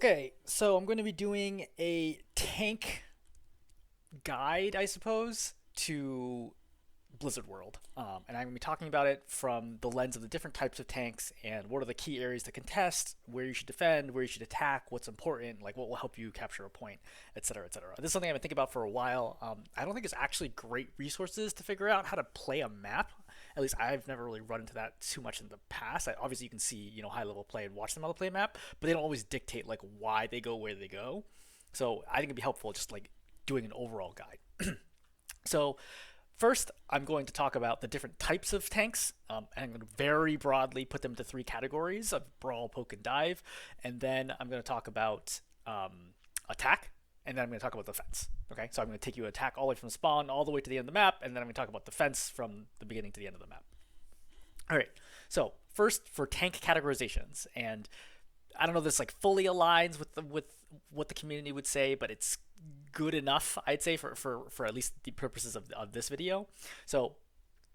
Okay, so I'm going to be doing a tank guide, I suppose, to Blizzard World. And I'm going to be talking about it from the lens of the different types of tanks and what are the key areas to contest, where you should defend, where you should attack, what's important, like what will help you capture a point, etc., etc. This is something I've been thinking about for a while. I don't think there's actually great resources to figure out how to play a map. At least I've never really run into that too much in the past. Obviously, you can see high level play and watch them how to play a map, but they don't always dictate like why they go where they go. So I think it'd be helpful just like doing an overall guide. So first, I'm going to talk about the different types of tanks, and I'm going to very broadly put them into three categories of brawl, poke, and dive. And then I'm going to talk about attack, and then I'm going to talk about defense. Okay, so I'm going to take you attack all the way from spawn all the way to the end of the map, and then I'm going to talk about defense from the beginning to the end of the map. All right, so first for tank categorizations, and I don't know if this like fully aligns with what the community would say, but it's good enough, I'd say, for at least the purposes of this video. So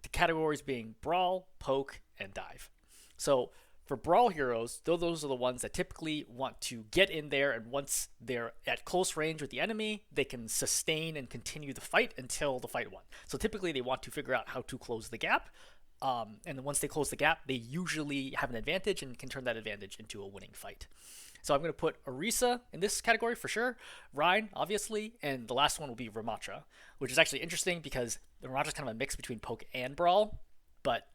the categories being brawl, poke, and dive. So for brawl heroes, those are the ones that typically want to get in there, and once they're at close range with the enemy, they can sustain and continue the fight until the fight won. So typically they want to figure out how to close the gap. And then once they close the gap, they usually have an advantage and can turn that advantage into a winning fight. So I'm going to put Orisa in this category for sure, Rhine, obviously, and the last one will be Ramattra, which is actually interesting because Ramattra is kind of a mix between poke and brawl, but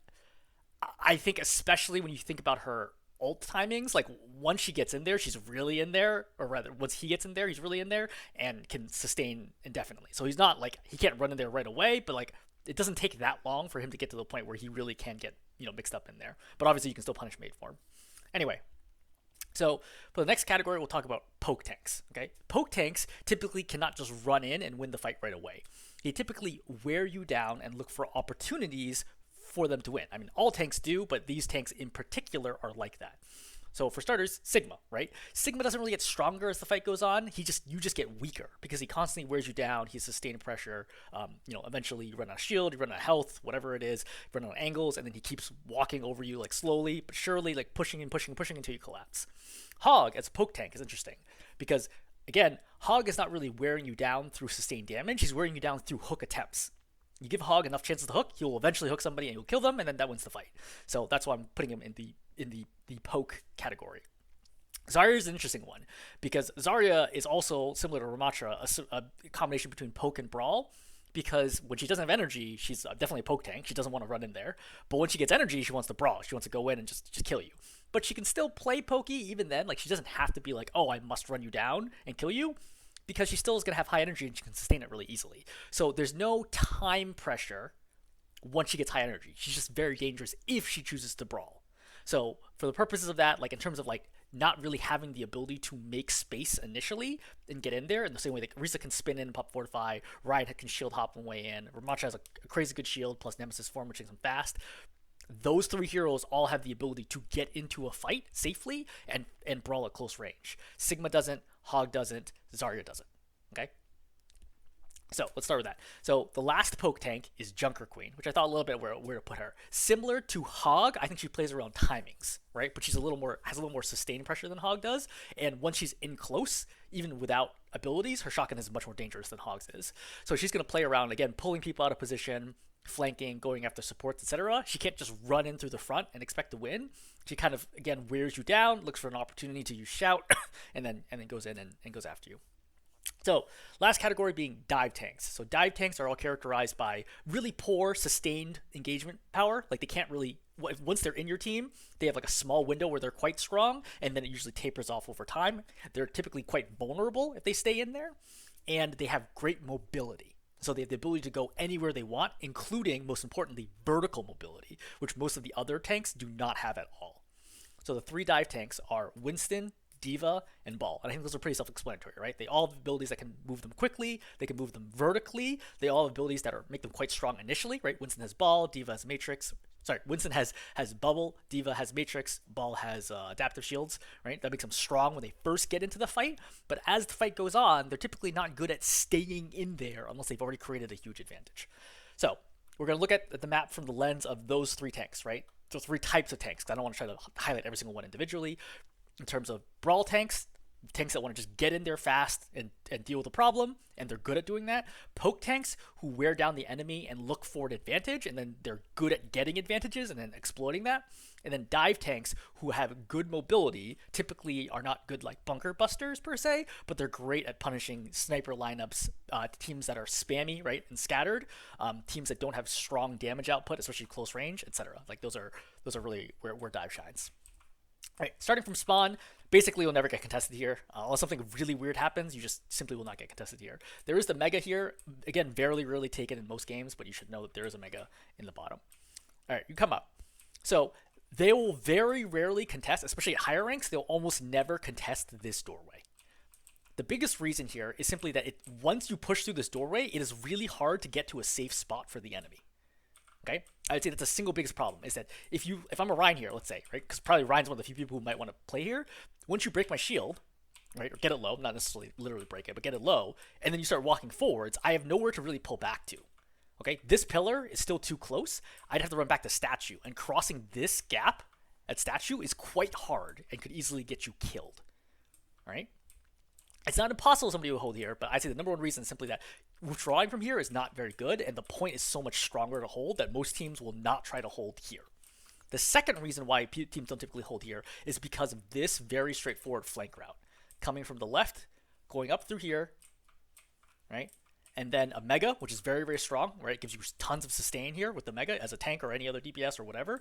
I think especially when you think about her ult timings, like once she gets in there, she's really in there, or rather, once he gets in there, he's really in there and can sustain indefinitely. So he's not like, he can't run in there right away, but like it doesn't take that long for him to get to the point where he really can get, mixed up in there. But obviously you can still punish mate form. Anyway, so for the next category, we'll talk about poke tanks. Okay, poke tanks typically cannot just run in and win the fight right away. They typically wear you down and look for opportunities for them to win. I mean, all tanks do, but these tanks in particular are like that. So for starters, Sigma, right? Sigma doesn't really get stronger as the fight goes on. You just get weaker because he constantly wears you down. He's sustained pressure. Eventually you run out of shield, you run out of health, whatever it is, you run out of angles, and then he keeps walking over you like slowly but surely, like pushing and pushing and pushing until you collapse. Hog as a poke tank is interesting because again, Hog is not really wearing you down through sustained damage. He's wearing you down through hook attempts. You give Hog enough chances to hook, he'll eventually hook somebody and you'll kill them, and then that wins the fight. So that's why I'm putting him in the poke category. Zarya is an interesting one because Zarya is also similar to Ramattra, a combination between poke and brawl. Because when she doesn't have energy, she's definitely a poke tank. She doesn't want to run in there. But when she gets energy, she wants to brawl. She wants to go in and just kill you. But she can still play pokey even then. Like she doesn't have to be like, oh, I must run you down and kill you, because she still is going to have high energy and she can sustain it really easily. So there's no time pressure once she gets high energy. She's just very dangerous if she chooses to brawl. So for the purposes of that, like in terms of like not really having the ability to make space initially and get in there in the same way that Orisa can spin in and pop fortify, Riot can shield hop on the way in, Ramattra has a crazy good shield plus Nemesis form, which makes him fast. Those three heroes all have the ability to get into a fight safely and brawl at close range. Sigma doesn't, Hog doesn't, Zarya doesn't. Okay? So let's start with that. So the last poke tank is Junker Queen, which I thought a little bit where to put her. Similar to Hog, I think she plays around timings, right? But she's has a little more sustained pressure than Hog does. And once she's in close, even without abilities, her shotgun is much more dangerous than Hog's is. So she's going to play around, again, pulling people out of position, flanking, going after supports, etc. She can't just run in through the front and expect to win. She kind of, again, wears you down, looks for an opportunity to use shout, and then goes in and goes after you. So, last category being dive tanks. So dive tanks are all characterized by really poor sustained engagement power. Like they can't really, once they're in your team, they have like a small window where they're quite strong, and then it usually tapers off over time. They're typically quite vulnerable if they stay in there, and they have great mobility. So they have the ability to go anywhere they want, including, most importantly, vertical mobility, which most of the other tanks do not have at all. So the three dive tanks are Winston, D.Va, and Brawl. And I think those are pretty self-explanatory, right? They all have abilities that can move them quickly. They can move them vertically. They all have abilities that make them quite strong initially, right? Winston has Brawl, D.Va has Matrix. Sorry, Winston has Bubble, D.Va has Matrix, Brawl has adaptive shields, right? That makes them strong when they first get into the fight. But as the fight goes on, they're typically not good at staying in there unless they've already created a huge advantage. So we're going to look at the map from the lens of those three tanks, right? So three types of tanks. I don't want to try to highlight every single one individually. In terms of brawl tanks, tanks that want to just get in there fast and deal with the problem, and they're good at doing that. Poke tanks who wear down the enemy and look for an advantage, and then they're good at getting advantages and then exploiting that. And then dive tanks who have good mobility, typically are not good like bunker busters per se, but they're great at punishing sniper lineups, teams that are spammy, right, and scattered, teams that don't have strong damage output, especially close range, etc. Like those are really where dive shines. All right, starting from spawn, basically you'll never get contested here. Unless something really weird happens, you just simply will not get contested here. There is the mega here. Again, very rarely taken in most games, but you should know that there is a mega in the bottom. All right, you come up. So they will very rarely contest, especially at higher ranks, they'll almost never contest this doorway. The biggest reason here is simply that once you push through this doorway, it is really hard to get to a safe spot for the enemy. Okay? I would say that's the single biggest problem, is that if I'm a Ryan here, let's say, right? Because probably Ryan's one of the few people who might want to play here. Once you break my shield, right, or get it low, not necessarily literally break it, but get it low, and then you start walking forwards, I have nowhere to really pull back to. Okay, this pillar is still too close. I'd have to run back to statue, and crossing this gap at statue is quite hard and could easily get you killed. All right, it's not impossible somebody will hold here, but I'd say the number one reason is simply that withdrawing from here is not very good, and the point is so much stronger to hold that most teams will not try to hold here. The second reason why teams don't typically hold here is because of this very straightforward flank route. Coming from the left, going up through here, right? And then a mega, which is very, very strong, right? It gives you tons of sustain here with the mega as a tank or any other DPS or whatever.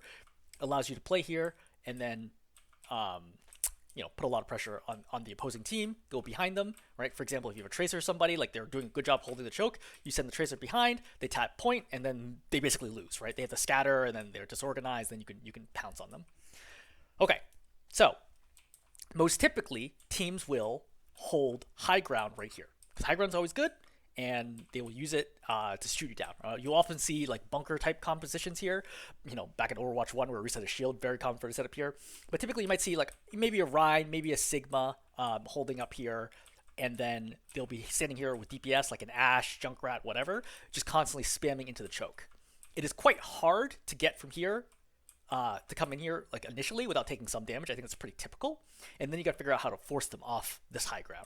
Allows you to play here and then, put a lot of pressure on the opposing team, go behind them, right? For example, if you have a tracer or somebody, like they're doing a good job holding the choke, you send the tracer behind, they tap point, and then they basically lose, right? They have to scatter, and then they're disorganized, then you can pounce on them. Okay, so most typically, teams will hold high ground right here, because high ground's always good, and they will use it to shoot you down. You often see like bunker type compositions here, back in Overwatch 1 where we reset a shield, very common for the setup here. But typically you might see like maybe a Rhine, maybe a Sigma holding up here, and then they'll be standing here with DPS like an Ashe, Junkrat, whatever, just constantly spamming into the choke. It is quite hard to get from here to come in here like initially without taking some damage. I think that's pretty typical. And then you got to figure out how to force them off this high ground.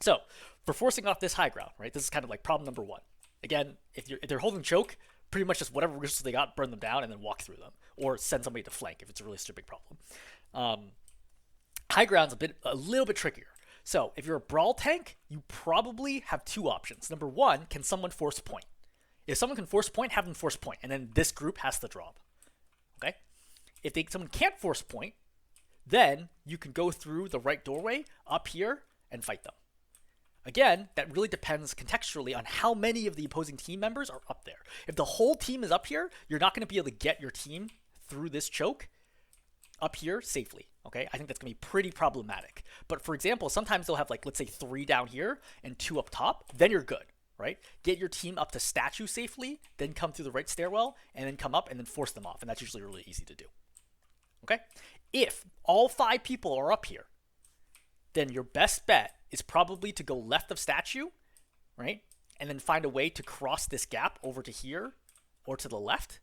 So, for forcing off this high ground, right, this is kind of like problem number one. Again, if they're holding choke, pretty much just whatever resources they got, burn them down and then walk through them. Or send somebody to flank if it's a really big problem. High ground's a little bit trickier. So, if you're a Brawl tank, you probably have two options. Number one, can someone force point? If someone can force point, have them force point, and then this group has to drop. Okay? If someone can't force point, then you can go through the right doorway up here and fight them. Again, that really depends contextually on how many of the opposing team members are up there. If the whole team is up here, you're not going to be able to get your team through this choke up here safely. Okay, I think that's going to be pretty problematic. But for example, sometimes they'll have like, let's say 3 down here and 2 up top. Then you're good, right? Get your team up to statue safely, then come through the right stairwell, and then come up and then force them off. And that's usually really easy to do. Okay, if all 5 people are up here, then your best bet is probably to go left of statue, right? And then find a way to cross this gap over to here or to the left,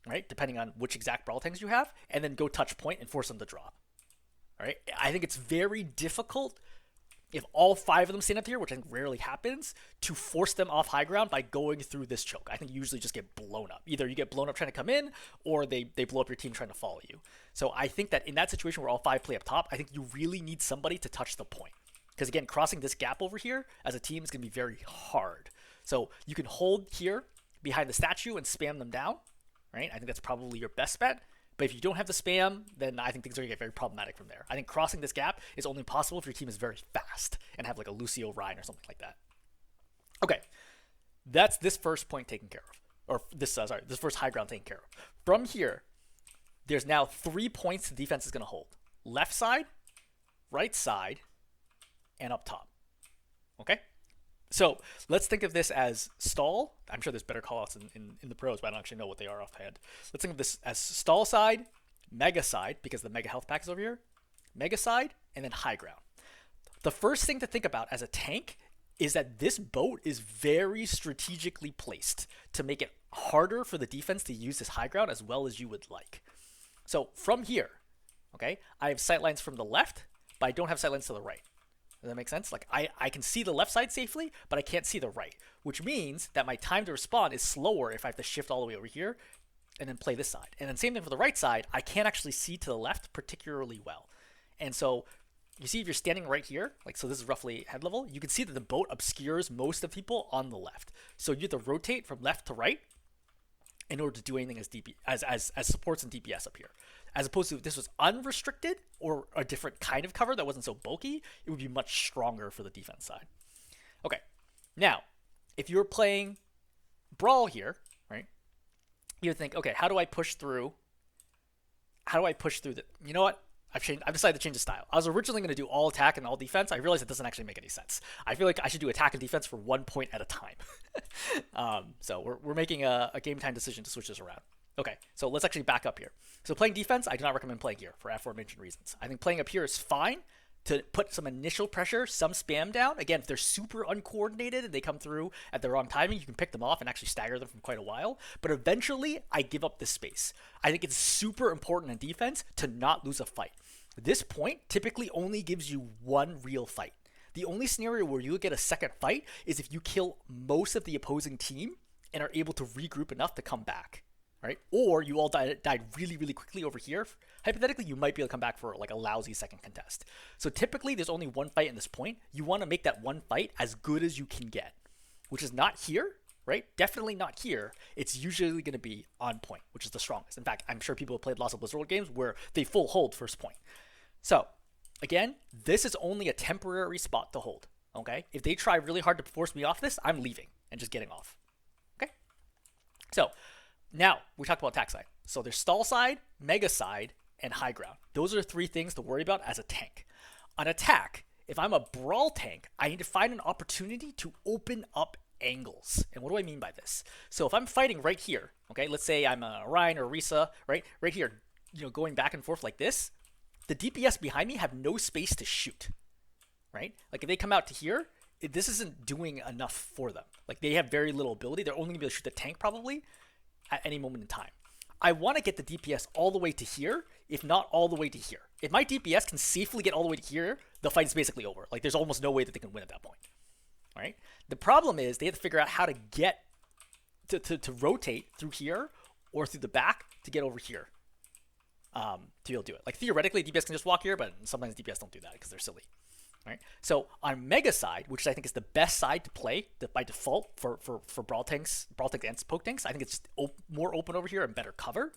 right? Depending on which exact Brawl tanks you have, and then go touch point and force them to drop, all right? I think it's very difficult if all 5 of them stand up here, which I think rarely happens, to force them off high ground by going through this choke. I think you usually just get blown up. Either you get blown up trying to come in, or they blow up your team trying to follow you. So I think that in that situation where all 5 play up top, I think you really need somebody to touch the point. Because again, crossing this gap over here as a team is going to be very hard. So you can hold here behind the statue and spam them down, right? I think that's probably your best bet. But if you don't have the spam, then I think things are going to get very problematic from there. I think crossing this gap is only possible if your team is very fast and have like a Lucio Rhine or something like that. Okay, that's this first point taken care of. Or this first high ground taken care of. From here, there's now 3 points the defense is going to hold. Left side, right side, and up top. Okay? So let's think of this as stall. I'm sure there's better callouts in the pros, but I don't actually know what they are offhand. Let's think of this as stall side, mega side, because the mega health pack is over here, mega side, and then high ground. The first thing to think about as a tank is that this boat is very strategically placed to make it harder for the defense to use this high ground as well as you would like. So from here, okay, I have sightlines from the left, but I don't have sightlines to the right. Does that make sense? Like I can see the left side safely, but I can't see the right, which means that my time to respond is slower if I have to shift all the way over here and then play this side. And then same thing for the right side, I can't actually see to the left particularly well. And so you see if you're standing right here, like so this is roughly head level, you can see that the boat obscures most of people on the left. So you have to rotate from left to right in order to do anything as supports and DPS up here. As opposed to if this was unrestricted or a different kind of cover that wasn't so bulky, it would be much stronger for the defense side. Okay, now, if you're playing Brawl here, right, you would think, okay, how do I push through the, you know what? I've decided to change the style. I was originally going to do all attack and all defense. I realized it doesn't actually make any sense. I feel like I should do attack and defense for 1 point at a time. So we're making a game time decision to switch this around. Okay, so let's actually back up here. So playing defense, I do not recommend playing here for aforementioned reasons. I think playing up here is fine to put some initial pressure, some spam down. Again, if they're super uncoordinated and they come through at the wrong timing, you can pick them off and actually stagger them from quite a while. But eventually, I give up this space. I think it's super important in defense to not lose a fight. This point typically only gives you one real fight. The only scenario where you'll get a second fight is if you kill most of the opposing team and are able to regroup enough to come back. Right? Or you all died really, really quickly over here. Hypothetically, you might be able to come back for like a lousy second contest. So typically, there's only one fight in this point. You want to make that one fight as good as you can get, which is not here, right? Definitely not here. It's usually going to be on point, which is the strongest. In fact, I'm sure people have played lots of Blizzard World games where they full hold first point. So again, this is only a temporary spot to hold, okay? If they try really hard to force me off this, I'm leaving and just getting off, okay? So now, we talked about attack side. So there's stall side, mega side, and high ground. Those are 3 things to worry about as a tank. On attack, if I'm a Brawl tank, I need to find an opportunity to open up angles. And what do I mean by this? So if I'm fighting right here, okay, let's say I'm a Ryan or Risa, right here, going back and forth like this, the DPS behind me have no space to shoot, right? Like if they come out to here, this isn't doing enough for them. Like they have very little ability. They're only going to be able to shoot the tank probably at any moment in time. I want to get the DPS all the way to here, if not all the way to here. If my DPS can safely get all the way to here, the fight is basically over. Like there's almost no way that they can win at that point. All right. The problem is they have to figure out how to get to rotate through here or through the back to get over here to be able to do it. Like theoretically, DPS can just walk here, but sometimes DPS don't do that because they're silly. Right. So on mega side, which I think is the best side to play by default for Brawl tanks and poke tanks, I think it's more open over here and better cover.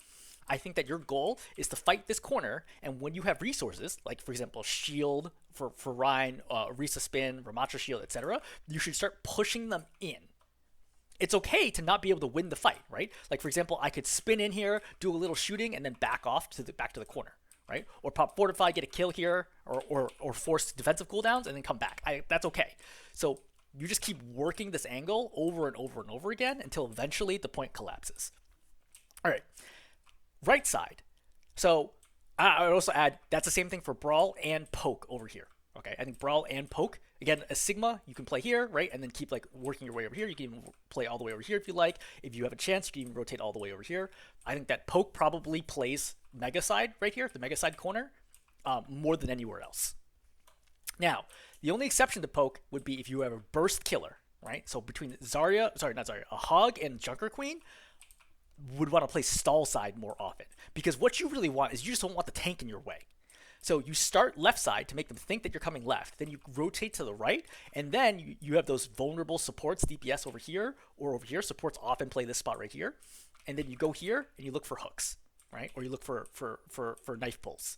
I think that your goal is to fight this corner, and when you have resources, like for example shield for Ryan, Risa spin, Ramatra shield, etc., you should start pushing them in. It's okay to not be able to win the fight, right? Like for example, I could spin in here, do a little shooting, and then back off to the corner. Right? Or pop fortify, get a kill here, or force defensive cooldowns and then come back. That's okay. So you just keep working this angle over and over and over again until eventually the point collapses. All right, right side. So I would also add that's the same thing for Brawl and Poke over here. Okay, I think Brawl and Poke, again, a Sigma, you can play here, right? And then keep like working your way over here. You can even play all the way over here if you like. If you have a chance, you can even rotate all the way over here. I think that Poke probably plays Mega Side right here, the Mega Side corner, more than anywhere else. Now, the only exception to Poke would be if you have a burst killer, right? So between a Hog and Junker Queen, would want to play stall side more often. Because what you really want is you just don't want the tank in your way. So you start left side to make them think that you're coming left. Then you rotate to the right, and then you have those vulnerable supports, DPS over here or over here. Supports often play this spot right here. And then you go here and you look for hooks, right? Or you look for knife pulls.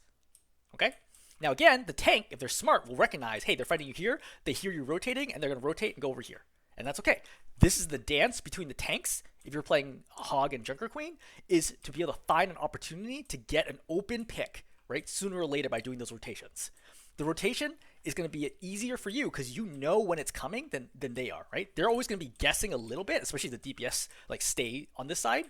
Okay? Now again, the tank, if they're smart, will recognize, hey, they're fighting you here. They hear you rotating, and they're going to rotate and go over here. And that's okay. This is the dance between the tanks, if you're playing Hog and Junker Queen, is to be able to find an opportunity to get an open pick, right, sooner or later by doing those rotations. The rotation is going to be easier for you because you know when it's coming than they are, right? They're always going to be guessing a little bit, especially if the DPS like stay on this side.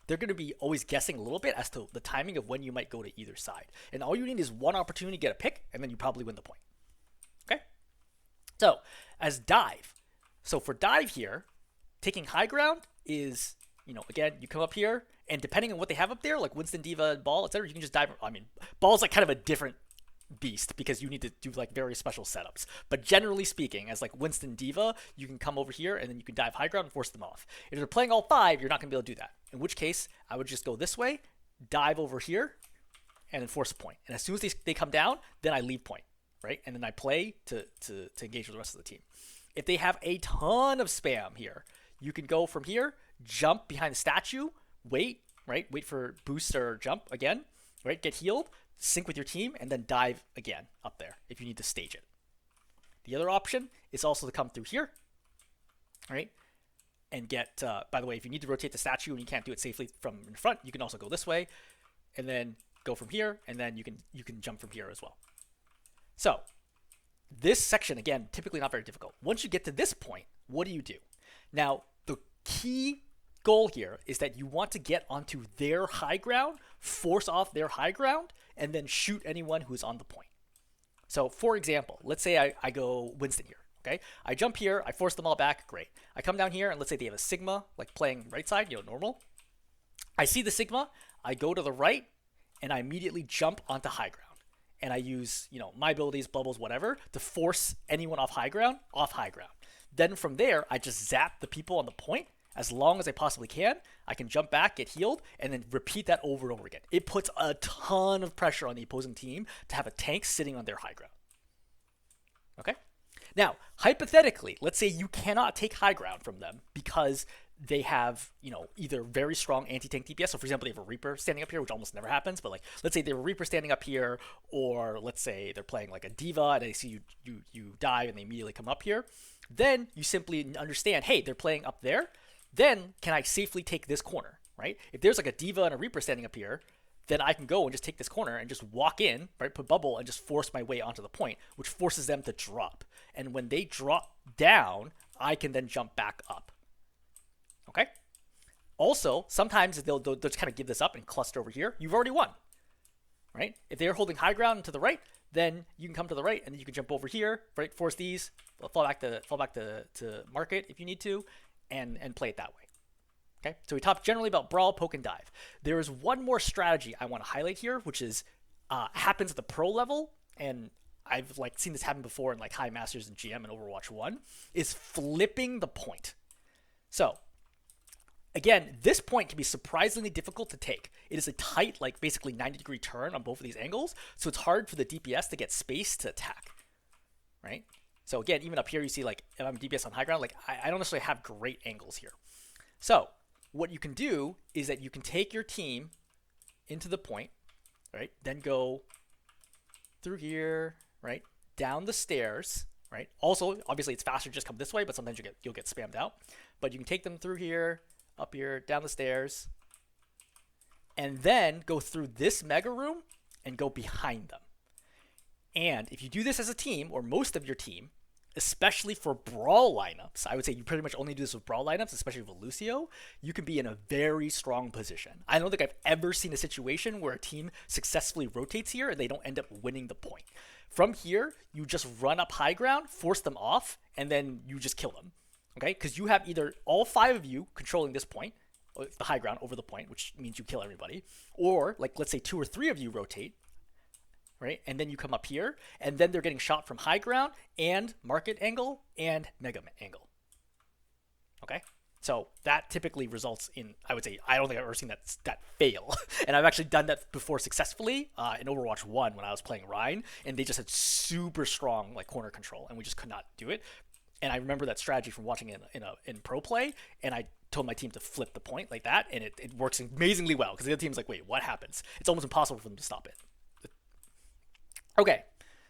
They're going to be always guessing a little bit as to the timing of when you might go to either side. And all you need is one opportunity to get a pick, and then you probably win the point. Okay? So, as dive. So for dive here, taking high ground is, again, you come up here, and depending on what they have up there, like Winston, Diva, and Ball, etc., you can just dive. I mean, Ball's like kind of a different beast because you need to do like very special setups. But generally speaking, as like Winston Diva, you can come over here and then you can dive high ground and force them off. If you're playing all 5, you're not going to be able to do that. In which case, I would just go this way, dive over here, and then force a point. And as soon as they come down, then I leave point, right? And then I play to engage with the rest of the team. If they have a ton of spam here, you can go from here, jump behind the statue, wait, right? Wait for boost or jump again, right? Get healed, sync with your team, and then dive again up there if you need to stage it. The other option is also to come through here, right? And get, by the way, if you need to rotate the statue and you can't do it safely from in front, you can also go this way and then go from here, and then you can jump from here as well. So this section, again, typically not very difficult. Once you get to this point, what do you do? Now, the key goal here is that you want to get onto their high ground, force off their high ground, and then shoot anyone who's on the point. So, for example, let's say I go Winston here, okay? I jump here, I force them all back, great. I come down here, and let's say they have a Sigma, like playing right side, normal. I see the Sigma, I go to the right, and I immediately jump onto high ground. And I use, my abilities, bubbles, whatever, to force anyone off high ground. Then from there, I just zap the people on the point as long as I possibly can. I can jump back, get healed, and then repeat that over and over again. It puts a ton of pressure on the opposing team to have a tank sitting on their high ground. Okay? Now, hypothetically, let's say you cannot take high ground from them because they have, either very strong anti-tank DPS. So, for example, they have a Reaper standing up here, which almost never happens. But, like, let's say they have a Reaper standing up here, or let's say they're playing, like, a Diva, and they see you dive, and they immediately come up here. Then you simply understand, hey, they're playing up there. Then can I safely take this corner, right? If there's, like, a Diva and a Reaper standing up here, then I can go and just take this corner and just walk in, right, put bubble, and just force my way onto the point, which forces them to drop. And when they drop down, I can then jump back up. Okay? Also, sometimes they'll just kind of give this up and cluster over here. You've already won, right? If they're holding high ground to the right, then you can come to the right and you can jump over here, right? Force these, fall back to market if you need to, and play it that way. Okay? So we talked generally about Brawl, poke, and dive. There is one more strategy I want to highlight here, which is happens at the pro level, and I've seen this happen before in High Masters and GM and Overwatch 1, is flipping the point. So, again, this point can be surprisingly difficult to take. It is a tight, basically 90-degree turn on both of these angles, so it's hard for the DPS to get space to attack, right? So again, even up here, you see, if I'm DPS on high ground, I don't necessarily have great angles here. So what you can do is that you can take your team into the point, right? Then go through here, right? Down the stairs, right? Also, obviously, it's faster to just come this way, but sometimes you'll get spammed out. But you can take them through here, up here, down the stairs, and then go through this mega room and go behind them. And if you do this as a team, or most of your team, especially for Brawl lineups, I would say you pretty much only do this with Brawl lineups, especially with Lucio, you can be in a very strong position. I don't think I've ever seen a situation where a team successfully rotates here and they don't end up winning the point. From here, you just run up high ground, force them off, and then you just kill them. Okay? Because you have either all 5 of you controlling this point, the high ground over the point, which means you kill everybody, or let's say 2 or 3 of you rotate, right? And then you come up here, and then they're getting shot from high ground and market angle and mega angle. Okay? So that typically results in, I would say, I don't think I've ever seen that fail. And I've actually done that before successfully in Overwatch 1 when I was playing Rhine, and they just had super strong corner control, and we just could not do it. And I remember that strategy from watching it in pro play, and I told my team to flip the point like that, and it works amazingly well, because the other team's like, wait, what happens? It's almost impossible for them to stop it. Okay,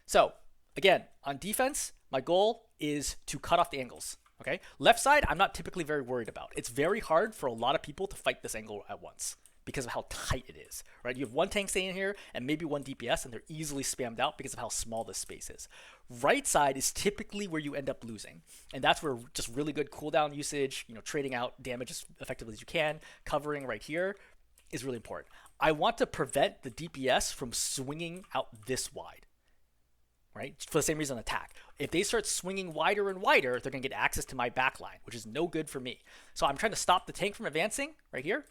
so again, on defense, my goal is to cut off the angles. Okay, left side, I'm not typically very worried about. It's very hard for a lot of people to fight this angle at once because of how tight it is, right? You have one tank staying here and maybe one DPS, and they're easily spammed out because of how small this space is. Right side is typically where you end up losing, and that's where just really good cooldown usage, trading out damage as effectively as you can, covering right here is really important. I want to prevent the DPS from swinging out this wide, right? For the same reason attack. If they start swinging wider and wider, they're going to get access to my backline, which is no good for me. So I'm trying to stop the tank from advancing right here.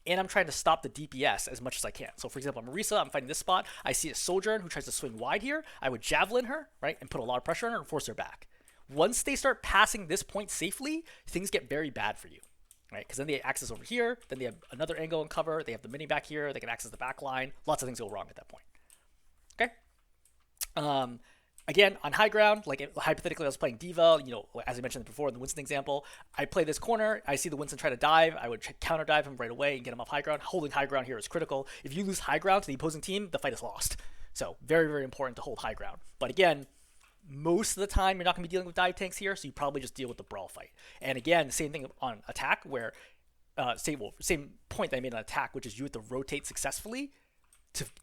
and I'm trying to stop the DPS as much as I can. So for example, I'm Orisa, I'm fighting this spot. I see a soldier who tries to swing wide here. I would javelin her, right, and put a lot of pressure on her and force her back. Once they start passing this point safely, things get very bad for you, right? Because then they access over here, then they have another angle and cover, they have the mini back here, they can access the back line. Lots of things go wrong at that point. Okay? Again, on high ground, like hypothetically I was playing D.Va, as I mentioned before in the Winston example, I play this corner, I see the Winston try to dive, I would counter dive him right away and get him off high ground. Holding high ground here is critical. If you lose high ground to the opposing team, the fight is lost. So very, very important to hold high ground. But again, most of the time you're not going to be dealing with dive tanks here, so you probably just deal with the Brawl fight. And again, the same thing on attack where, same point that I made on attack, which is you have to rotate successfully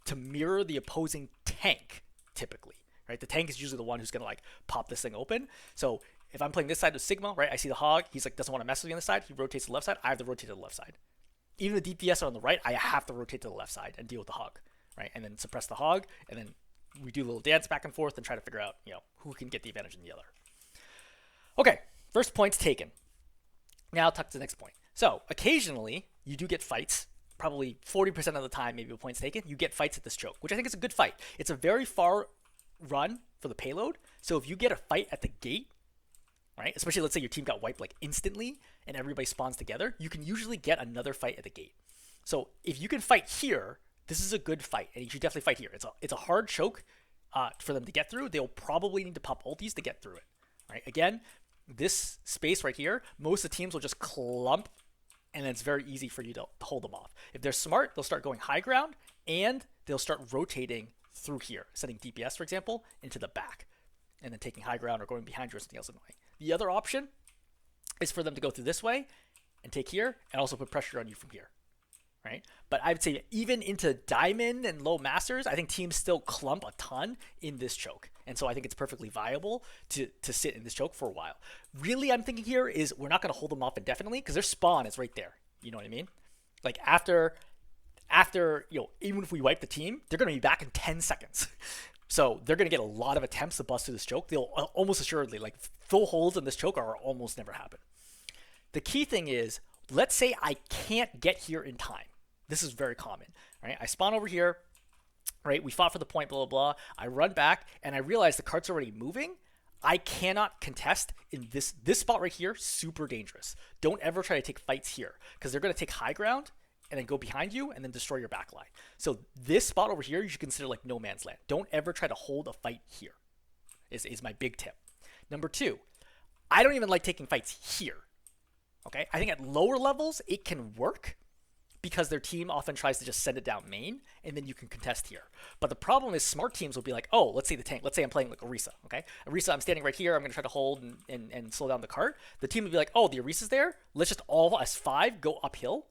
to mirror the opposing tank typically. Right? The tank is usually the one who's going to like pop this thing open. So if I'm playing this side with Sigma, right, I see the Hog, he's like doesn't want to mess with me on the side, he rotates to the left side, I have to rotate to the left side. Even the DPS are on the right, I have to rotate to the left side and deal with the Hog, right? And then suppress the Hog, and then we do a little dance back and forth and try to figure out, who can get the advantage in the other. Okay, first point's taken. Now I'll talk to the next point. So occasionally you do get fights. Probably 40% of the time, maybe a point's taken, you get fights at this choke, which I think is a good fight. It's a very far run for the payload. So if you get a fight at the gate, right, especially let's say your team got wiped like instantly and everybody spawns together, you can usually get another fight at the gate. So if you can fight here, this is a good fight, and you should definitely fight here. It's a hard choke for them to get through. They'll probably need to pop ultis to get through it. Right? Again, this space right here, most of the teams will just clump, and then it's very easy for you to hold them off. If they're smart, they'll start going high ground, and they'll start rotating through here, sending DPS, for example, into the back, and then taking high ground or going behind you or something else annoying. The other option is for them to go through this way and take here, and also put pressure on you from here. Right? But I would say even into Diamond and low Masters, I think teams still clump a ton in this choke. And so I think it's perfectly viable to sit in this choke for a while. Really, I'm thinking here is we're not going to hold them off indefinitely because their spawn is right there. You know what I mean? Like after even if we wipe the team, they're going to be back in 10 seconds. So they're going to get a lot of attempts to bust through this choke. They'll almost assuredly, like full holds in this choke are almost never happen. The key thing is, let's say I can't get here in time. This is very common, right? I spawn over here, right? We fought for the point, blah, blah, blah. I run back, and I realize the cart's already moving. I cannot contest in this spot right here, super dangerous. Don't ever try to take fights here, because they're going to take high ground and then go behind you and then destroy your backline. So this spot over here, you should consider like no man's land. Don't ever try to hold a fight here, is my big tip. Number two, I don't even like taking fights here. Okay, I think at lower levels, it can work because their team often tries to just send it down main, and then you can contest here. But the problem is smart teams will be like, oh, let's say the tank, let's say I'm playing like Orisa, okay? Orisa, I'm standing right here, I'm going to try to hold and slow down the cart. The team will be like, oh, the Orisa's there, let's just all as 5 go uphill,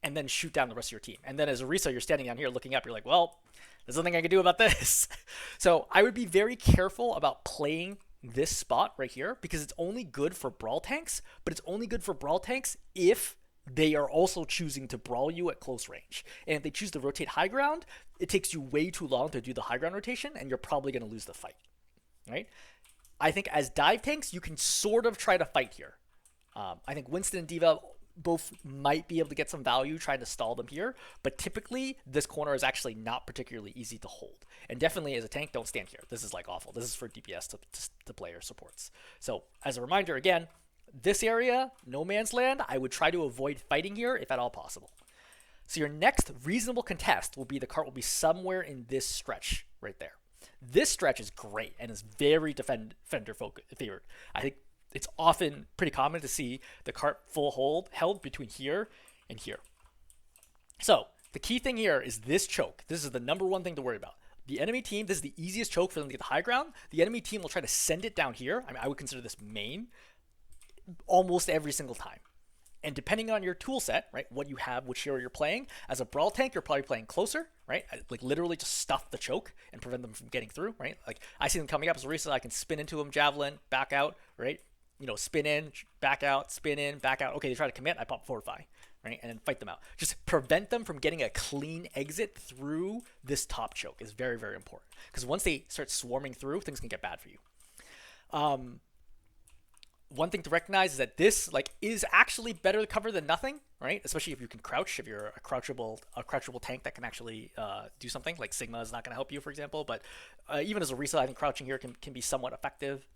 and then shoot down the rest of your team. And then as Orisa, you're standing down here looking up, you're like, well, there's nothing I can do about this. So I would be very careful about playing this spot right here because it's only good for Brawl tanks, but it's only good for Brawl tanks if they are also choosing to brawl you at close range. And if they choose to rotate high ground, it takes you way too long to do the high ground rotation, and you're probably going to lose the fight, right? I think as dive tanks, you can sort of try to fight here. I think Winston and D.Va both might be able to get some value trying to stall them here, but typically this corner is actually not particularly easy to hold. And definitely as a tank, don't stand here. This is like awful. This is for DPS to player supports. So as a reminder, again, this area, no man's land, I would try to avoid fighting here if at all possible. So your next reasonable contest will be the cart will be somewhere in this stretch right there. This stretch is great and is very defender favored. I think it's often pretty common to see the cart full hold held between here and here. So the key thing here is this choke. This is the number one thing to worry about. The enemy team, this is the easiest choke for them to get the high ground. The enemy team will try to send it down here. I mean, I would consider this main almost every single time. And depending on your tool set, right, what you have, which hero you're playing, as a Brawl tank, you're probably playing closer, right? Like literally just stuff the choke and prevent them from getting through, right? Like I see them coming up as Orisa, I can spin into them, javelin, back out, right? Spin in, back out, spin in, back out. Okay, they try to commit, I pop fortify, right? And then fight them out. Just prevent them from getting a clean exit through this top choke is very, very important. Because once they start swarming through, things can get bad for you. one thing to recognize is that this is actually better cover than nothing, right? Especially if you can crouch, if you're a crouchable tank that can actually do something. Like Sigma is not going to help you, for example, but even as a reset, I think crouching here can be somewhat effective.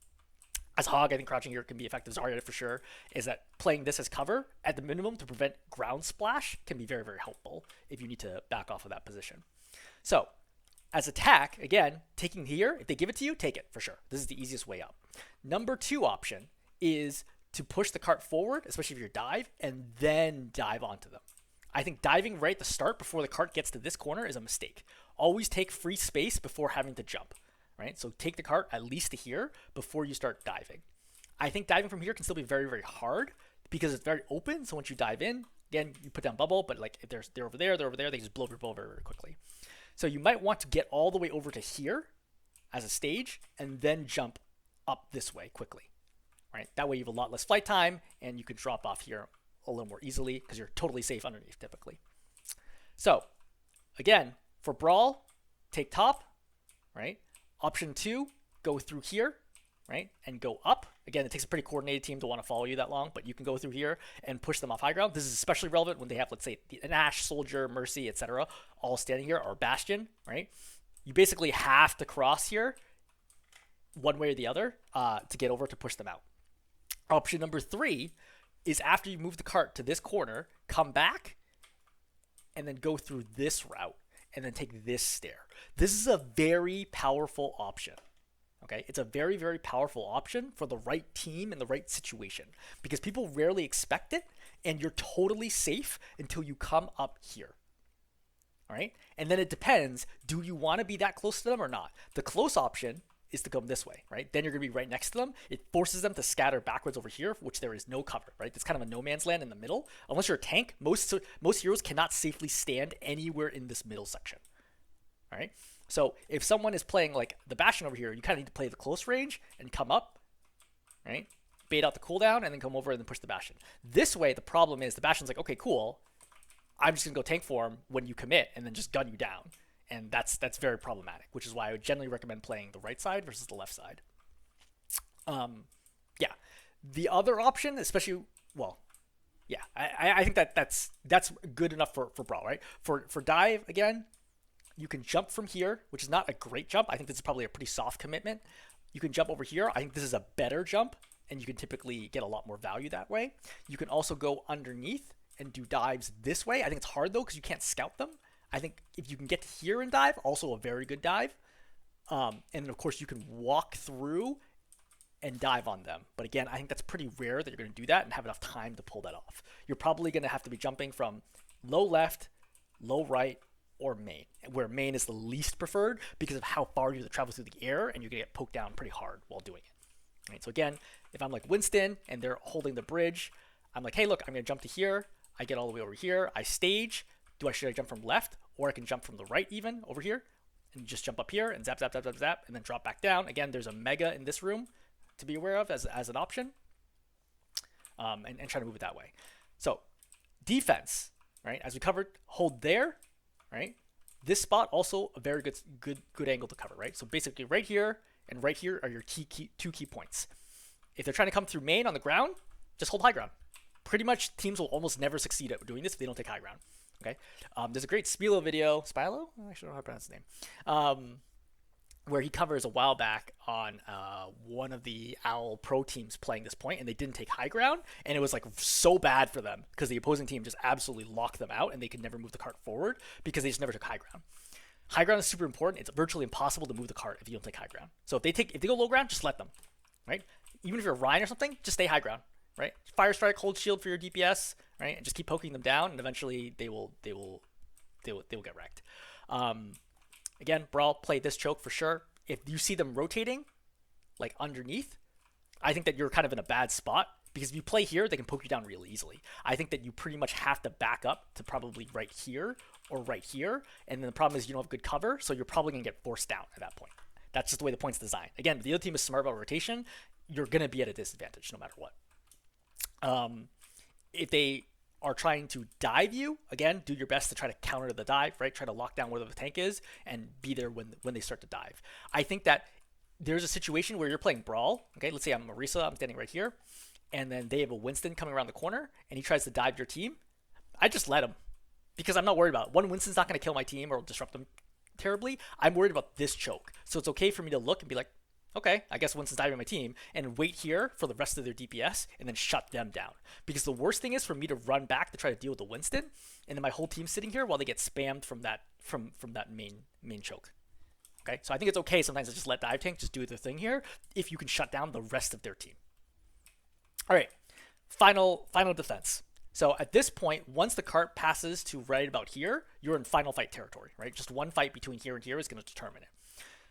As Hog, I think crouching here can be effective. Zarya for sure. Is that playing this as cover at the minimum to prevent ground splash can be very, very helpful if you need to back off of that position. So as attack, again, taking here, if they give it to you, take it for sure. This is the easiest way up. Number 2 option is to push the cart forward, especially if you're dive, and then dive onto them. I think diving right at the start before the cart gets to this corner is a mistake. Always take free space before having to jump, right? So take the cart at least to here before you start diving. I think diving from here can still be very, very hard because it's very open. So once you dive in, again, you put down bubble, but like if they're over there, they just blow your bubble very, very quickly. So you might want to get all the way over to here as a stage and then jump up this way quickly, right? That way you have a lot less flight time and you can drop off here a little more easily because you're totally safe underneath typically. So again, for Brawl, take top, right? Option 2, go through here, right? And go up. Again, it takes a pretty coordinated team to want to follow you that long, but you can go through here and push them off high ground. This is especially relevant when they have, let's say, an Ashe, Soldier, Mercy, etc. all standing here, or Bastion, right? You basically have to cross here one way or the other to get over to push them out. Option number 3 is after you move the cart to this corner, come back and then go through this route and then take this stair. This is a very powerful option. Okay, it's a very, very powerful option for the right team in the right situation because people rarely expect it and you're totally safe until you come up here. All right, and then it depends, do you want to be that close to them or not? The close option is to come this way, right? Then you're going to be right next to them. It forces them to scatter backwards over here, which there is no cover, right? It's kind of a no man's land in the middle. Unless you're a tank, most heroes cannot safely stand anywhere in this middle section, all right? So if someone is playing like the Bastion over here, you kind of need to play the close range and come up, right? Bait out the cooldown and then come over and then push the Bastion. This way, the problem is the Bastion's like, okay, cool. I'm just going to go tank for him when you commit and then just gun you down. And that's very problematic, which is why I would generally recommend playing the right side versus the left side. Yeah. The other option, especially, well, yeah, I think that's good enough for Brawl, right? For dive, again, you can jump from here, which is not a great jump. I think this is probably a pretty soft commitment. You can jump over here. I think this is a better jump, and you can typically get a lot more value that way. You can also go underneath and do dives this way. I think it's hard, though, because you can't scout them. I think if you can get to here and dive, also a very good dive. And then, of course, you can walk through and dive on them. But again, I think that's pretty rare that you're going to do that and have enough time to pull that off. You're probably going to have to be jumping from low left, low right, or main, where main is the least preferred because of how far you have to travel through the air and you're going to get poked down pretty hard while doing it. Right, so again, if I'm like Winston and they're holding the bridge, I'm like, hey, look, I'm going to jump to here. I get all the way over here. I stage. Should I jump from left? Or I can jump from the right even over here and just jump up here and zap, zap, zap, zap, zap, and then drop back down. Again, there's a mega in this room to be aware of as an option, and try to move it that way. So defense, right? As we covered, hold there, right? This spot also a very good angle to cover, right? So basically right here and right here are your two key points. If they're trying to come through main on the ground, just hold high ground. Pretty much teams will almost never succeed at doing this if they don't take high ground. Okay, there's a great Spilo video. Spilo? I actually don't know how to pronounce his name. Where he covers a while back on one of the Owl Pro teams playing this point, and they didn't take high ground, and it was like so bad for them because the opposing team just absolutely locked them out, and they could never move the cart forward because they just never took high ground. High ground is super important. It's virtually impossible to move the cart if you don't take high ground. So if they go low ground, just let them, right? Even if you're Ryan or something, just stay high ground, right? Fire strike, hold shield for your DPS. Right, and just keep poking them down, and eventually they will get wrecked. Again, Brawl, play this choke for sure. If you see them rotating, like underneath, I think that you're kind of in a bad spot because if you play here, they can poke you down really easily. I think that you pretty much have to back up to probably right here or right here, and then the problem is you don't have good cover, so you're probably gonna get forced down at that point. That's just the way the point's designed. Again, if the other team is smart about rotation, you're gonna be at a disadvantage no matter what. If they are trying to dive you, again, do your best to try to counter the dive, right? Try to lock down where the tank is and be there when they start to dive. I think that there's a situation where you're playing Brawl. Okay, let's say I'm Marisa, I'm standing right here, and then they have a Winston coming around the corner, and he tries to dive your team. I just let him because I'm not worried about it. One Winston's not going to kill my team or disrupt them terribly. I'm worried about this choke. So it's okay for me to look and be like, okay, I guess Winston's diving my team, and wait here for the rest of their DPS and then shut them down. Because the worst thing is for me to run back to try to deal with the Winston, and then my whole team's sitting here while they get spammed from that main choke. Okay, so I think it's okay sometimes to just let dive tank just do their thing here if you can shut down the rest of their team. All right, final defense. So at this point, once the cart passes to right about here, you're in final fight territory, right? Just one fight between here and here is going to determine it.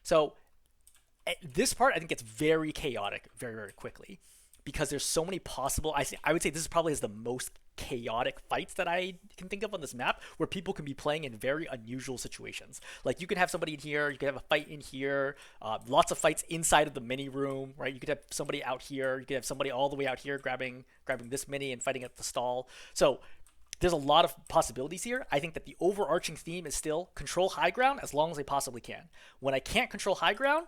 So this part, I think, gets very chaotic very, very quickly because there's so many possible. I would say this probably is the most chaotic fights that I can think of on this map where people can be playing in very unusual situations. Like you could have somebody in here, you could have a fight in here, lots of fights inside of the mini room, right? You could have somebody out here, you could have somebody all the way out here grabbing this mini and fighting at the stall. So there's a lot of possibilities here. I think that the overarching theme is still control high ground as long as they possibly can. When I can't control high ground,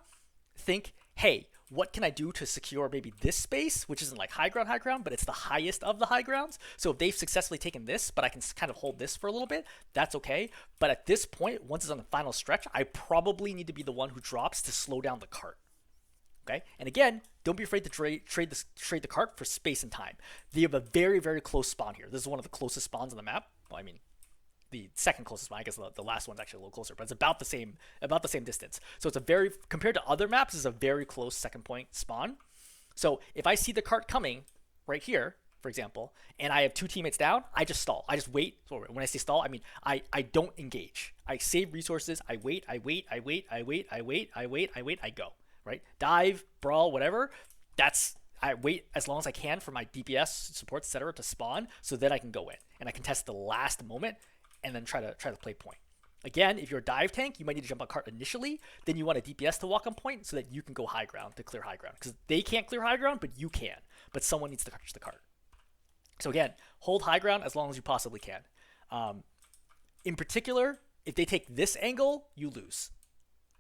think, hey, what can I do to secure maybe this space, which isn't like high ground, but it's the highest of the high grounds. So if they've successfully taken this, but I can kind of hold this for a little bit, that's okay. But at this point, once it's on the final stretch, I probably need to be the one who drops to slow down the cart. Okay, and again, don't be afraid to trade the cart for space and time. They have a very, very close spawn here. This is one of the closest spawns on the map. Well, I mean, the second closest one. I guess the last one's actually a little closer, but it's about the same distance. So it's a very, compared to other maps, it's a very close second point spawn. So if I see the cart coming right here, for example, and I have two teammates down, I just stall. I just wait. So when I say stall, I mean I don't engage. I save resources. I wait. I go. Right? Dive, brawl, whatever. I wait as long as I can for my DPS support, etc., to spawn, so then I can go in and I can test the last moment and then try to play point. Again, if you're a dive tank, you might need to jump on cart initially. Then you want a DPS to walk on point so that you can go high ground to clear high ground. Because they can't clear high ground, but you can. But someone needs to touch the cart. So again, hold high ground as long as you possibly can. In particular, if they take this angle, you lose.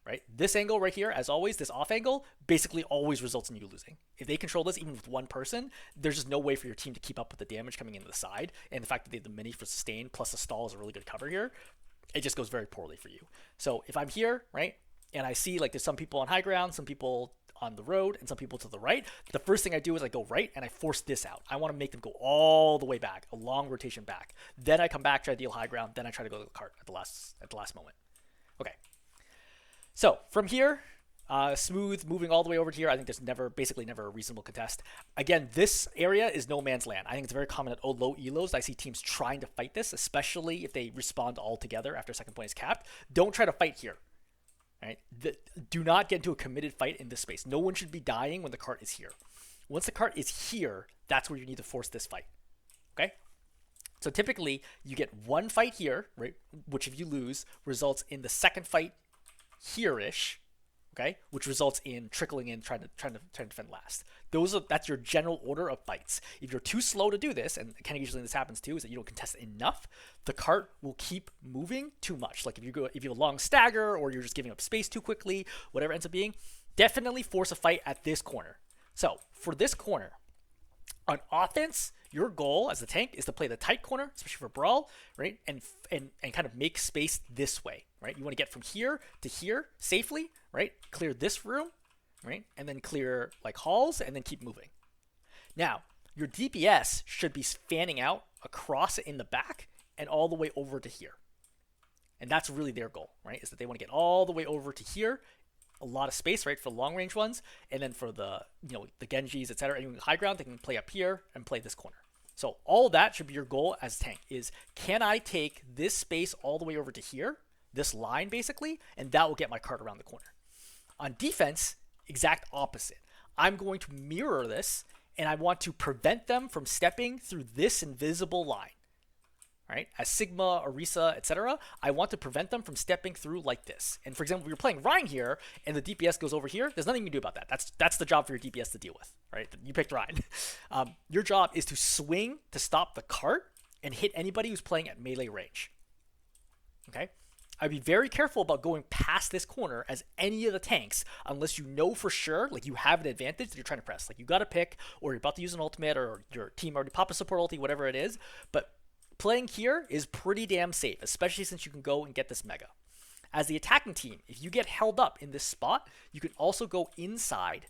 Right? This angle right here, as always, this off angle, basically always results in you losing. If they control this, even with one person, there's just no way for your team to keep up with the damage coming into the side. And the fact that they have the mini for sustain plus the stall is a really good cover here, it just goes very poorly for you. So if I'm here, right, and I see like there's some people on high ground, some people on the road, and some people to the right, the first thing I do is I go right and I force this out. I want to make them go all the way back, a long rotation back. Then I come back, try to deal high ground, then I try to go to the cart at the last moment. Okay. So from here, smooth, moving all the way over to here, I think there's basically never a reasonable contest. Again, this area is no man's land. I think it's very common at low elos. I see teams trying to fight this, especially if they respond all together after second point is capped. Don't try to fight here. Right? Do not get into a committed fight in this space. No one should be dying when the cart is here. Once the cart is here, that's where you need to force this fight. Okay? So typically, you get one fight here, right? Which if you lose, results in the second fight here-ish, okay, which results in trickling in trying to defend last. That's your general order of fights. If you're too slow to do this, and kind of usually this happens too, is that you don't contest enough, the cart will keep moving too much. Like if you have a long stagger or you're just giving up space too quickly, whatever it ends up being, definitely force a fight at this corner. So for this corner, on offense, your goal as a tank is to play the tight corner, especially for Brawl, right? And kind of make space this way, right? You want to get from here to here safely, right? Clear this room, right? And then clear like halls and then keep moving. Now, your DPS should be fanning out across in the back and all the way over to here. And that's really their goal, right? Is that they want to get all the way over to here, a lot of space, right, for long range ones, and then for the Genjis, etc., anyone high ground, they can play up here and play this corner. So all that should be your goal as a tank is, can I take this space all the way over to here, this line basically, and that will get my cart around the corner. On defense, exact opposite. I'm going to mirror this, and I want to prevent them from stepping through this invisible line. Right? As Sigma, Orisa, etc., I want to prevent them from stepping through like this. And for example, if you're playing Ryan here and the DPS goes over here, there's nothing you can do about that. That's the job for your DPS to deal with, right? You picked Ryan. Your job is to swing to stop the cart and hit anybody who's playing at melee range. Okay? I'd be very careful about going past this corner as any of the tanks unless you know for sure, like you have an advantage that you're trying to press. Like you got to pick, or you're about to use an ultimate, or your team already popped a support ulti, whatever it is. But playing here is pretty damn safe, especially since you can go and get this mega. As the attacking team, if you get held up in this spot, you can also go inside,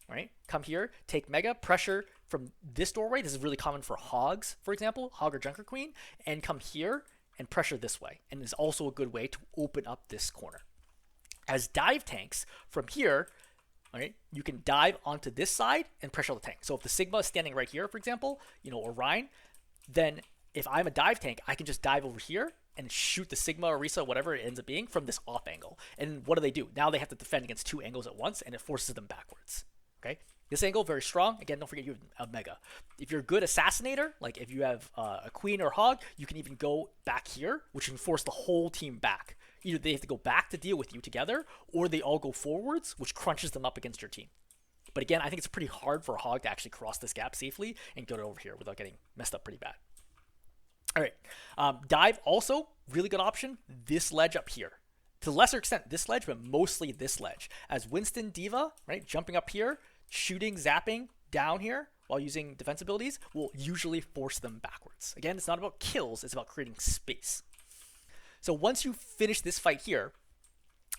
right? Come here, take mega, pressure from this doorway. This is really common for hogs, for example, hog or junker queen, and come here and pressure this way. And it's also a good way to open up this corner. As dive tanks, from here, right, you can dive onto this side and pressure the tank. So if the Sigma is standing right here, for example, or Ryan, then if I'm a dive tank, I can just dive over here and shoot the Sigma or Risa, whatever it ends up being, from this off angle. And what do? Now they have to defend against 2 angles at once, and it forces them backwards. Okay? This angle, very strong. Again, don't forget you have a mega. If you're a good assassinator, like if you have a queen or hog, you can even go back here, which can force the whole team back. Either they have to go back to deal with you together, or they all go forwards, which crunches them up against your team. But again, I think it's pretty hard for a hog to actually cross this gap safely and go over here without getting messed up pretty bad. All right, dive also, really good option, this ledge up here. To a lesser extent, this ledge, but mostly this ledge. As Winston D.Va, right, jumping up here, shooting, zapping down here while using defense abilities will usually force them backwards. Again, it's not about kills, it's about creating space. So once you finish this fight here,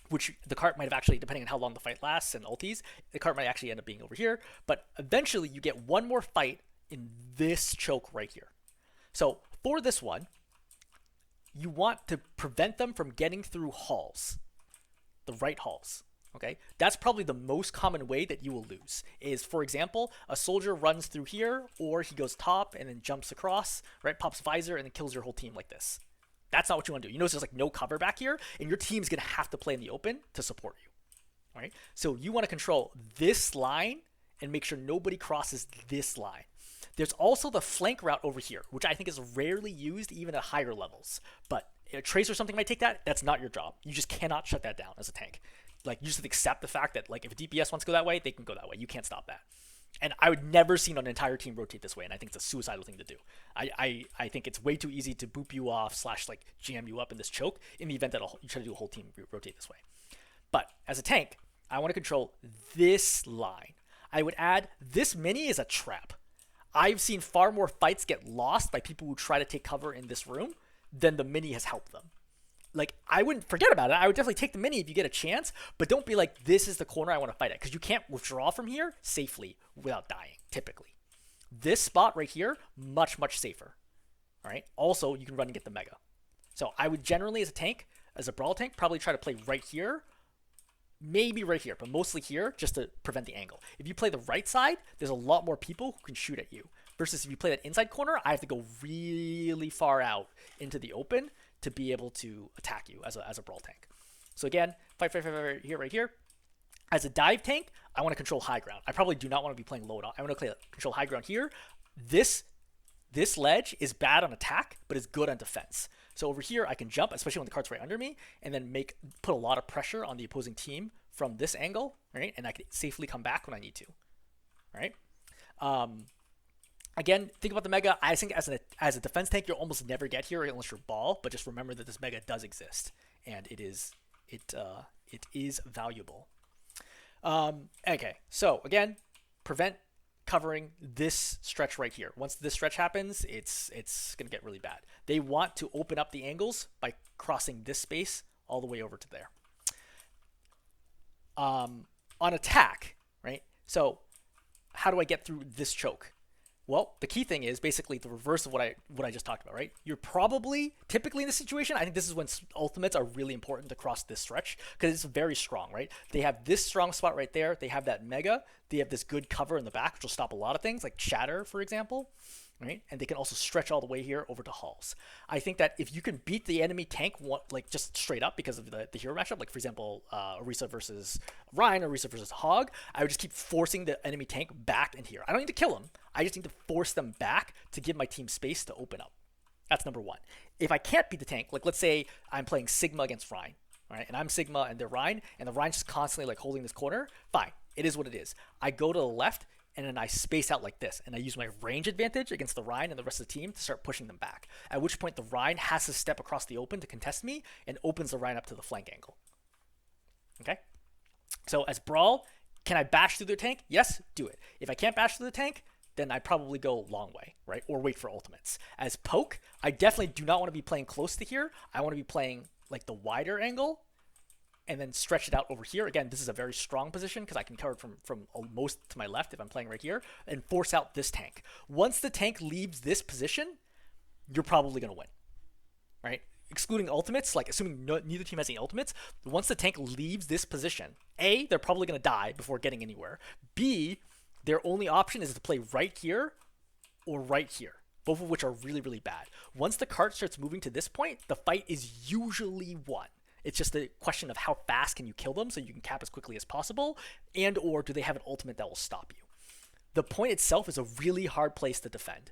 which the cart might have actually, depending on how long the fight lasts and ultis, the cart might actually end up being over here, but eventually you get one more fight in this choke right here. So for this one, you want to prevent them from getting through halls, the right halls. Okay, that's probably the most common way that you will lose is, for example, a soldier runs through here, or he goes top and then jumps across, right, pops visor and then kills your whole team like this. That's not what you want to do. You notice there's like no cover back here, and your team's going to have to play in the open to support you. All right, so you want to control this line and make sure nobody crosses this line. There's also the flank route over here, which I think is rarely used even at higher levels. But a Trace or something might take that. That's not your job. You just cannot shut that down as a tank. Like, you just have to accept the fact that, like, if a DPS wants to go that way, they can go that way. You can't stop that. And I would never see an entire team rotate this way, and I think it's a suicidal thing to do. I think it's way too easy to boop you off / like jam you up in this choke in the event that you try to do a whole team rotate this way. But as a tank, I want to control this line. I would add this mini is a trap. I've seen far more fights get lost by people who try to take cover in this room than the mini has helped them. Like, I wouldn't forget about it. I would definitely take the mini if you get a chance, but don't be like, this is the corner I want to fight at, because you can't withdraw from here safely without dying, typically. This spot right here, much, much safer. All right. Also, you can run and get the mega. So I would generally, as a tank, as a Brawl tank, probably try to play right here, maybe right here, but mostly here just to prevent the angle. If you play the right side, there's a lot more people who can shoot at you. Versus if you play that inside corner, I have to go really far out into the open to be able to attack you as a Brawl tank. So again, fight right here. As a dive tank, I want to control high ground. I probably do not want to be playing low at all. I want to control high ground here. This ledge is bad on attack, but is good on defense. So over here, I can jump, especially when the cart's right under me, and then put a lot of pressure on the opposing team from this angle, right? And I can safely come back when I need to, right? Again, think about the mega. I think as a defense tank, you'll almost never get here unless you're Ball, but just remember that this mega does exist, and it is valuable. Okay, so again, prevent covering this stretch right here. Once this stretch happens, it's going to get really bad. They want to open up the angles by crossing this space all the way over to there. On attack, right? So how do I get through this choke? Well, the key thing is basically the reverse of what I just talked about, right? You're probably, typically in this situation, I think this is when ultimates are really important to cross this stretch because it's very strong, right? They have this strong spot right there. They have that mega. They have this good cover in the back, which will stop a lot of things like Shatter, for example, right? And they can also stretch all the way here over to halls. I think that if you can beat the enemy tank, like just straight up because of the hero matchup, like for example, Orisa versus Ryan or Orisa versus Hog, I would just keep forcing the enemy tank back in here. I don't need to kill them. I just need to force them back to give my team space to open up. That's number one. If I can't beat the tank, like let's say I'm playing Sigma against Ryan, right? And I'm Sigma and they're Ryan, and the Ryan's just constantly like holding this corner, fine. It is what it is. I go to the left and then I space out like this, and I use my range advantage against the Rhine and the rest of the team to start pushing them back. At which point the Rhine has to step across the open to contest me and opens the Rhine up to the flank angle. Okay? So as Brawl, can I bash through their tank? Yes, do it. If I can't bash through the tank, then I probably go long way, right? Or wait for ultimates. As Poke, I definitely do not want to be playing close to here. I want to be playing like the wider angle and then stretch it out over here. Again, this is a very strong position because I can cover it from most to my left if I'm playing right here and force out this tank. Once the tank leaves this position, you're probably going to win, right? Excluding ultimates, like assuming neither team has any ultimates, once the tank leaves this position, A, they're probably going to die before getting anywhere. B, their only option is to play right here or right here, both of which are really, really bad. Once the cart starts moving to this point, the fight is usually won. It's just a question of how fast can you kill them so you can cap as quickly as possible, and or do they have an ultimate that will stop you. The point itself is a really hard place to defend.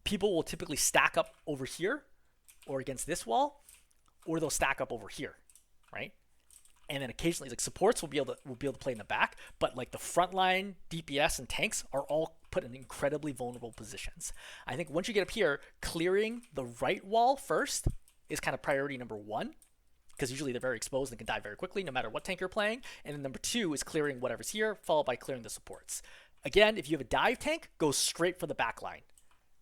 People will typically stack up over here or against this wall, or they'll stack up over here, right? And then occasionally, like supports will be able to play in the back, but like the frontline, DPS, and tanks are all put in incredibly vulnerable positions. I think once you get up here, clearing the right wall first is kind of priority number one, because usually they're very exposed and can die very quickly no matter what tank you're playing. And then number two is clearing whatever's here, followed by clearing the supports. Again, if you have a dive tank, go straight for the back line,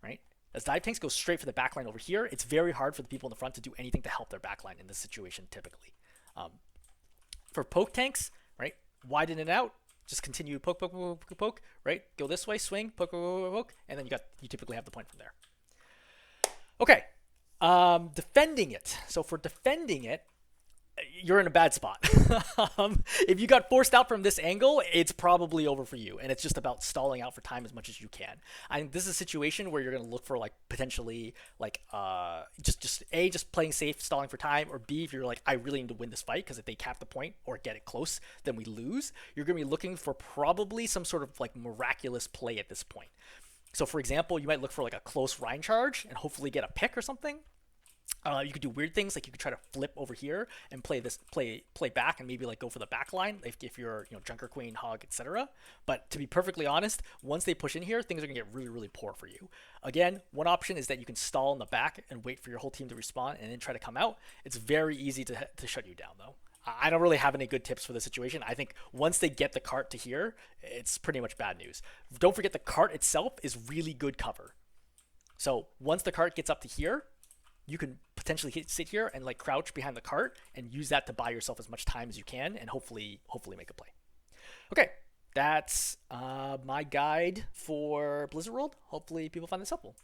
right? As dive tanks go straight for the back line over here, it's very hard for the people in the front to do anything to help their back line in this situation typically. For poke tanks, right, widen it out, just continue poke, poke, poke, poke, poke, right? Go this way, swing, poke, poke, poke, poke, and then you typically have the point from there. Okay, defending it. So for defending it, you're in a bad spot. If you got forced out from this angle, it's probably over for you, and it's just about stalling out for time as much as you can. I think this is a situation where you're going to look for like potentially like just playing safe, stalling for time, or B, if you're like, I really need to win this fight because if they cap the point or get it close, then we lose. You're going to be looking for probably some sort of like miraculous play at this point. So for example, you might look for like a close Rhine charge and hopefully get a pick or something. You could do weird things, like you could try to flip over here and play back and maybe like go for the back line if you're Junker Queen, Hog, etc. But to be perfectly honest, once they push in here, things are gonna get really, really poor for you. Again, one option is that you can stall in the back and wait for your whole team to respawn and then try to come out. It's very easy to shut you down though. I don't really have any good tips for the situation. I think once they get the cart to here, it's pretty much bad news. Don't forget the cart itself is really good cover. So once the cart gets up to here, you can potentially sit here and like crouch behind the cart and use that to buy yourself as much time as you can and hopefully make a play. Okay, that's my guide for Blizzard World. Hopefully people find this helpful.